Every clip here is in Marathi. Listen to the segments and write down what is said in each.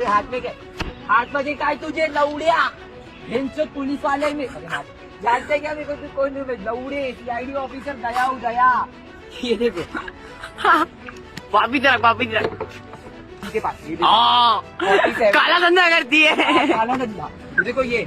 हाथ मध्ये काय तुझे लवड्या ह्यांचं पोलीस वाले मी जानते क्या मेरे को तू कौन है लवड़े सीआईडी ऑफिसर दया दया ये देखो वापिस रख इनके पास ये काला धंधा करती है काला धंधा देखो ये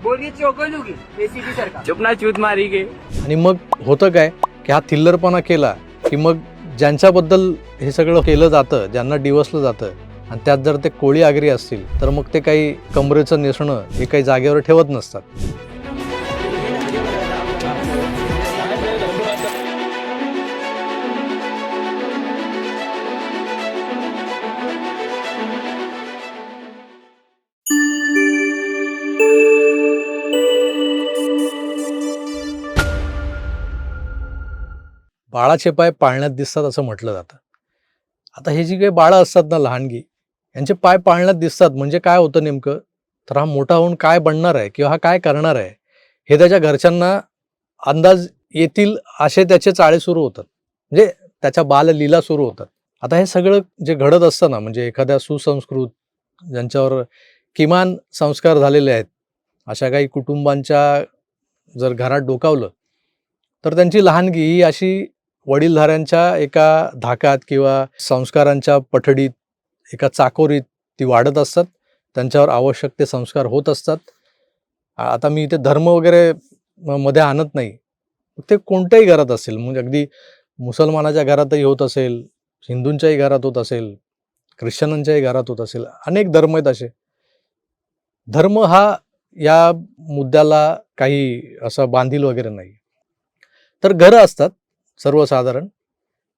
बोलिए चौकलूगी एसीपी सरकार चुपना चूत मारी गे. आणि मग होतं काय की हा थिल्लरपणा केला की मग ज्यांच्याबद्दल हे सगळं केलं जातं, ज्यांना डिवसलं जातं आणि त्यात जर ते कोळी आगरी असतील तर मग ते काही कमरेचं नेसणं हे काही जागेवर ठेवत नसतात. बाळाचे पाय पाळण्यात दिसतात असं म्हटलं जातं. आता हे जी काही बाळं असतात ना लहानगी, यांचे पाय पाळण्यात दिसतात म्हणजे काय होतं नेमकं, तर हा मोठा होऊन काय बनणार आहे किंवा हा काय करणार आहे हे त्याच्या घरच्यांना अंदाज येतील असे त्याचे चाळे सुरू होतात, म्हणजे त्याच्या बाललीला सुरू होतात. आता हे सगळं जे घडत असतं ना, म्हणजे एखाद्या सुसंस्कृत ज्यांच्यावर किमान संस्कार झालेले आहेत अशा काही कुटुंबांच्या जर घरात डोकावलं तर त्यांची लहानगी ही अशी वडीलधाऱ्यांच्या एका धाकात किंवा संस्कारांच्या पठडीत, एका चाकोरीत ती वाढत असतात. त्यांच्यावर आवश्यक ते संस्कार होत असतात. आता मी इथे धर्म वगैरे मध्ये आणत नाही, ते कोणत्याही घरात असेल, म्हणजे अगदी मुसलमानाच्या घरातही होत असेल, हिंदूंच्याही घरात होत असेल, ख्रिश्चनांच्याही घरात होत असेल, अनेक धर्म आहेत असे. धर्म हा या मुद्द्याला काही असं बांधील वगैरे नाही. तर घरं असतात सर्वसाधारण,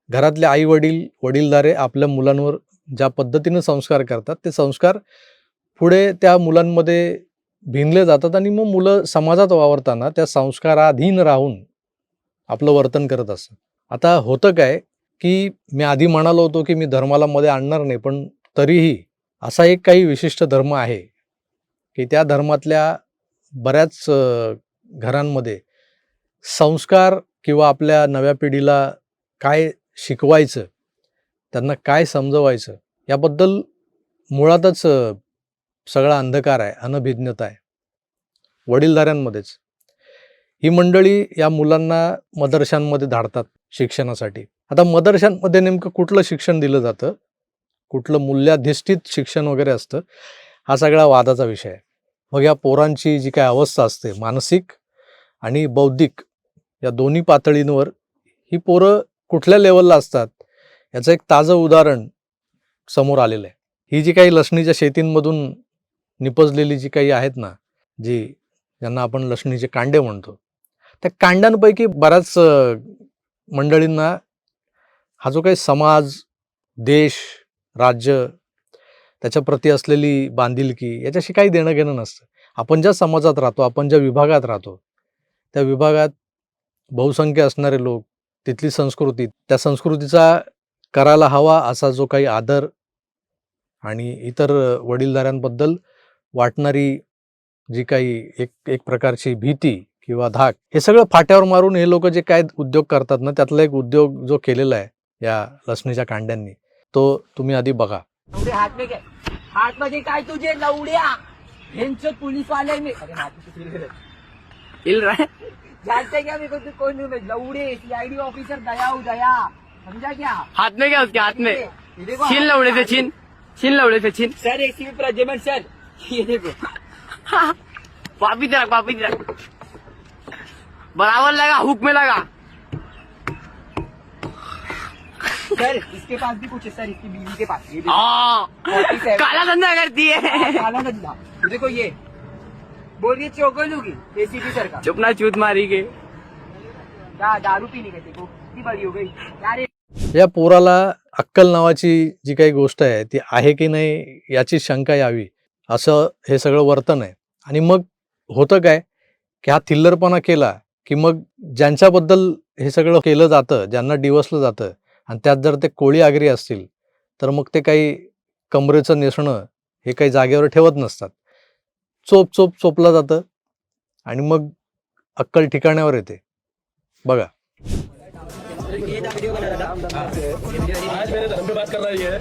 घरातले आई वडील, वडीलधारे आपल्या मुलांवर ज्या पद्धतीनं संस्कार करतात ते संस्कार पुढे त्या मुलांमध्ये भिनले जातात आणि मग मुलं समाजात वावरताना त्या संस्काराधीन राहून आपलं वर्तन करत असतात. आता होतं काय की मी आधी म्हणालो होतो की मी धर्माला मध्ये आणणार नाही, पण तरीही असा एक काही विशिष्ट धर्म आहे की त्या धर्मातल्या बऱ्याच घरांमध्ये संस्कार किंवा आपल्या नव्या पिढीला काय शिकवायचं, त्यांना काय समजवायचं याबद्दल मुळातच सगळा अंधकार आहे, अनभिज्ञता आहे वडीलधाऱ्यांमध्येच. ही मंडळी या मुलांना मदरशांमध्ये धाडतात शिक्षणासाठी. आता मदरशांमध्ये नेमकं कुठलं शिक्षण दिलं जातं, कुठलं मूल्याधिष्ठित शिक्षण वगैरे असतं, हा सगळा वादाचा विषय आहे. मग या पोरांची जी काय अवस्था असते मानसिक आणि बौद्धिक या दोन्ही पातळींवर ही पोरं कुठल्या लेवलला असतात याचं एक ताजं उदाहरण समोर आलेलं आहे. ही जी काही लसणीच्या शेतींमधून निपजलेली जी काही आहेत ना, ज्यांना आपण लसणीचे कांडे म्हणतो, त्या कांड्यांपैकी बऱ्याच मंडळींना हा जो काही समाज, देश, राज्य त्याच्या प्रती असलेली बांधिलकी याच्याशी काही देणं घेणं नसतं. आपण ज्या समाजात राहतो, आपण ज्या विभागात राहतो, त्या विभागात बहुसंख्य असणारे लोक, तिथली संस्कृती, त्या संस्कृतीचा करायला हवा असा जो काही आदर आणि इतर वडीलधाऱ्यांबद्दल वाटणारी जी काही एक प्रकारची भीती किंवा धाक, हे सगळं फाट्यावर मारून हे लोक जे काय उद्योग करतात ना, त्यातला एक उद्योग जो केलेला आहे या लसणीच्या कांड्यांनी, तो तुम्ही आधी बघा. हाथ मध्ये काय तुझे लवड्या ह्यांचं पोलीस वाले मी हिल रहा है जानते क्या मेरे को तू कौन है लवड़े सीआईडी ऑफिसर दया समझा क्या. हाथ में क्या उसके हाथ में ये देखो छीन लवड़े से छीन लवड़े से छीन. सर एसीपी प्रद्युमन सर ये देखो वापिस रख बराबर लगा, हुक में लगा. सर इसके पास भी कुछ है सर, इसकी बीवी के पास ये देखो काला धंधा करती है काला धंधा देखो ये बोलिए चौकलूगी एसीपी सरकार चुपना चूत मारी गे. क्या दारू पीने का देखो कितनी बड़ी हो गई क्या रे. या पोराला अक्कल नावाची जी काही गोष्ट आहे ती आहे की नाही याची शंका यावी असं हे सगळं वर्तन आहे. आणि मग होतं काय की हा थिल्लरपणा केला की मग ज्यांच्याबद्दल हे सगळं केलं जातं, ज्यांना डिवसलं जातं आणि त्यात जर ते कोळी आगरी असतील तर मग ते काही कमरेचं नेसणं हे काही जागेवर ठेवत नसतात. चोपलं जातं आणि मग अक्कल ठिकाण्यावर येते. बघा. आज मेरे धर्म पे बात कर रही है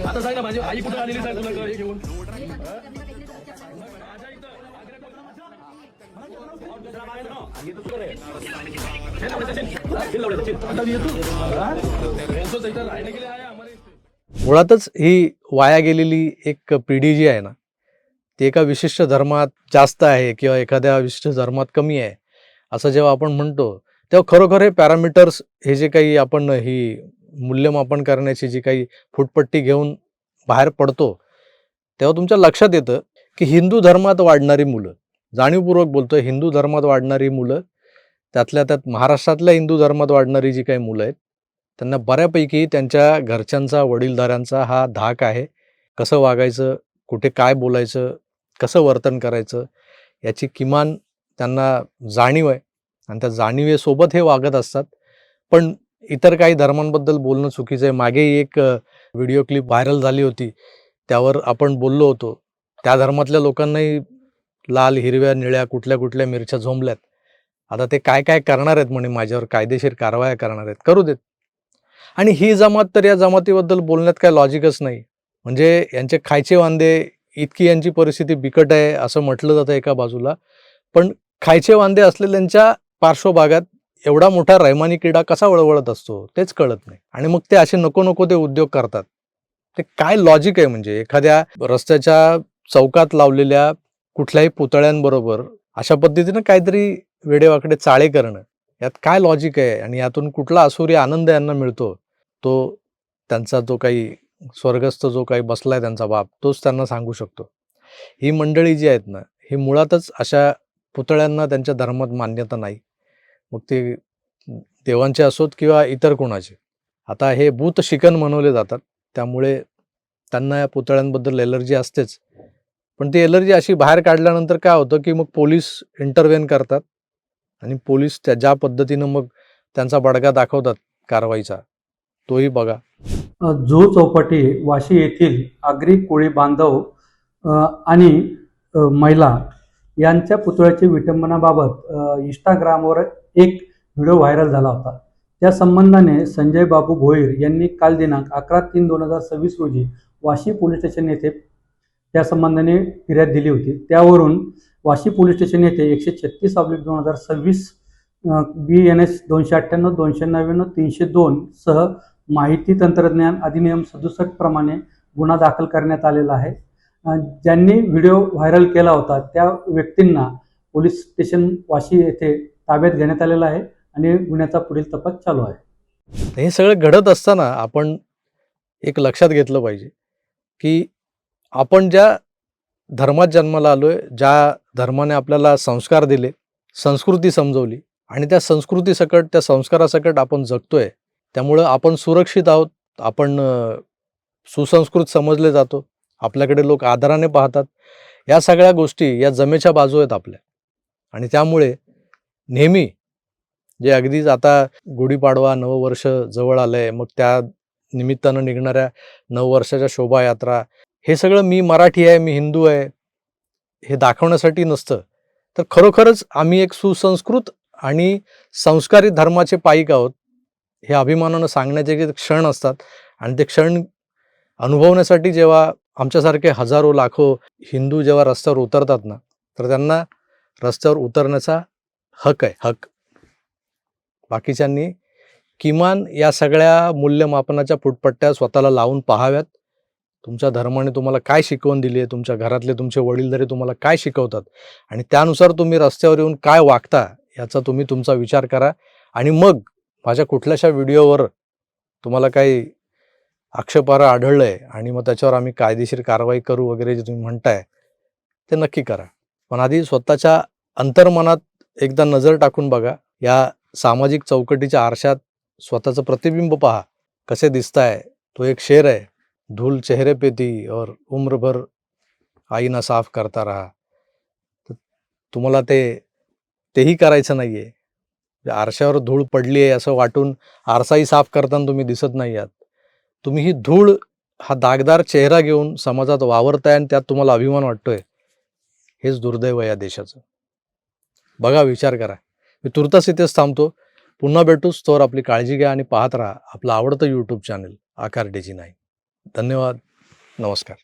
आता सांग ना माझी आई कुठे आलेली सांग तुला हे घेऊन मुळातच ही वाया गेलेली एक पिढी जी आहे ना ती एका विशिष्ट धर्मात जास्त आहे किंवा एखाद्या विशिष्ट धर्मात कमी आहे असं जेव्हा आपण म्हणतो तेव्हा खरोखर हे पॅरामीटर्स हे जे काही आपण ही मूल्यमापन करण्याची जी काही फुटपट्टी घेऊन बाहेर पडतो तेव्हा तुमच्या लक्षात येतं की हिंदू धर्मात वाढणारी मुलं, जाणीवपूर्वक बोलतोय, हिंदू धर्मात वाढणारी मुलं, त्यातल्या त्यात महाराष्ट्रातल्या हिंदू धर्मात वाढणारी जी काही मुलं आहेत त्यांना बऱ्यापैकी त्यांच्या घरच्यांचा, वडीलधाऱ्यांचा हा धाक आहे. कसं वागायचं, कुठे काय बोलायचं, कसं वर्तन करायचं याची किमान त्यांना जाणीव आहे आणि त्या जाणीवेसोबत हे वागत असतात. पण इतर काही धर्मांबद्दल बोलणं चुकीचं आहे. मागेही एक व्हिडिओ क्लिप व्हायरल झाली होती, त्यावर आपण बोललो होतो. त्या धर्मातल्या लोकांनाही लाल, हिरव्या, निळ्या कुठल्या कुठल्या मिरच्या झोंबल्यात. आता ते काय काय करणार आहेत म्हणे, माझ्यावर कायदेशीर कारवाया करणार आहेत, करू देत. आणि ही जमात तर या जमातीबद्दल बोलण्यात काय लॉजिकच नाही. म्हणजे यांचे खायचे वांदे, इतकी यांची परिस्थिती बिकट आहे असं म्हटलं जातं एका बाजूला, पण खायचे वांदे असलेल्यांच्या पार्श्वभागात एवढा मोठा रैमानी किडा कसा वळवळत असतो तेच कळत नाही. आणि मग ते असे नको नको ते उद्योग करतात. ते काय लॉजिक आहे? म्हणजे एखाद्या रस्त्याच्या चौकात लावलेल्या कुठल्याही पुतळ्यांबरोबर अशा पद्धतीनं काहीतरी वेडेवाकडे चाळे करणं, यात काय लॉजिक आहे? आणि यातून कुठला असुरी आनंद यांना मिळतो तो त्यांचा जो काही स्वर्गस्थ जो काही बसलाय त्यांचा बाप तोच त्यांना सांगू शकतो. ही मंडळी जी आहेत ना, ही मुळातच अशा पुतळ्यांना त्यांच्या धर्मात मान्यता नाही. मग ते देवांचे असोत किंवा इतर कोणाचे. आता हे भूत शिकन म्हणवले जातात, त्यामुळे त्यांना या पुतळ्यांबद्दल एलर्जी असतेच. पण ती एलर्जी अशी बाहेर काढल्यानंतर काय होतं की मग पोलीस इंटरव्हेन करतात आणि पोलीस त्या ज्या पद्धतीनं मग त्यांचा बडगा दाखवतात कारवाईचा, तोही बघा. जुहू चौपाटी वाशी येथील आगरी कोळी बांधव आणि महिला यांच्या पुतळ्याच्या विटंबनाबाबत इंस्टाग्रामवर एक व्हिडिओ व्हायरल झाला होता. त्या संबंधाने संजय बाबू भोईर यांनी काल दिनांक 11/3/2026 रोजी वाशी पोलीस स्टेशन येथे त्या संबंधाने फिर्याद दिली होती. त्यावरून वाशी पोलीस स्टेशन येथे 136/2026 BNS 298, 299, 302 सह माहिती तंत्रज्ञान अधिनियम 67 प्रमाणे गुन्हा दाखल करण्यात आलेला आहे. ज्यांनी व्हिडिओ व्हायरल केला होता त्या व्यक्तींना पोलीस स्टेशन वाशी येथे ताब्यात घेण्यात आलेलं आहे आणि गुन्ह्याचा पुढील तपास चालू आहे. हे सगळं घडत असताना आपण एक लक्षात घेतलं पाहिजे की आपण ज्या धर्मात जन्माला आलोय, ज्या धर्माने आपल्याला संस्कार दिले, संस्कृती समजवली आणि त्या संस्कृतीसकट, त्या संस्कारासकट आपण जगतोय, त्यामुळं आपण सुरक्षित आहोत, आपण सुसंस्कृत समजले जातो, आपल्याकडे लोक आदराने पाहतात. या सगळ्या गोष्टी या जमेच्या बाजू आहेत आपल्या. आणि त्यामुळे नेहमी जे अगदीच आता गुढीपाडवा, नववर्ष जवळ आलंय, मग त्या निमित्तानं निघणाऱ्या नववर्षाच्या शोभायात्रा, हे सगळं मी मराठी आहे, मी हिंदू आहे हे दाखवण्यासाठी नसतं, तर खरोखरच आम्ही एक सुसंस्कृत आणि संस्कारी धर्माचे पाईक आहोत हे अभिमानानं सांगण्याचे जे क्षण असतात. आणि ते क्षण अनुभवण्यासाठी जेव्हा आमच्यासारखे हजारो लाखो हिंदू जेव्हा रस्त्यावर उतरतात ना, तर त्यांना रस्त्यावर उतरण्याचा हक आहे, हक. बाकीच्यांनी किमान या सगळ्या मूल्यमापनाच्या फुटपट्ट्या स्वतःला लावून पाहाव्यात. तुमच्या धर्माने तुम्हाला काय शिकवण दिली आहे, तुमच्या घरातले तुमचे वडीलधारे तुम्हाला काय शिकवतात आणि त्यानुसार तुम्ही रस्त्यावर येऊन काय वागता याचा तुम्ही तुमचा विचार करा. आणि मग माझ्या कुठल्याशा व्हिडिओवर तुम्हाला काही आक्षेपार्ह आढळलंय आणि मग त्याच्यावर आम्ही कायदेशीर कारवाई करू वगैरे जे तुम्ही म्हणताय ते नक्की करा. पण आधी स्वतःच्या अंतर्मनात एकदा नजर टाकून बघा. या सामाजिक चौकटीच्या आरशात स्वतःचं प्रतिबिंब पहा, कसे दिसताय. तो एक शेर आहे, धूल चेहरे पे थी और उम्रभर आईना साफ करता रहा. तुम्हाला तेही करायचं नाहीये. आरशावर धूळ पडली आहे असं वाटून आरसाही साफ करताना तुम्ही दिसत नाही आहात. तुम्ही ही धूळ, हा दागदार चेहरा घेऊन समाजात वावरताय आणि त्यात तुम्हाला अभिमान वाटतोय. हेच दुर्दैव या देशाचं. बघा, विचार करा. मी तुर्तास इथेच थांबतो. पुन्हा भेटूच, तोवर आपली काळजी घ्या आणि पाहत राहा आपलं आवडतं यूट्यूब चॅनल आकार DG9. धन्यवाद. नमस्कार.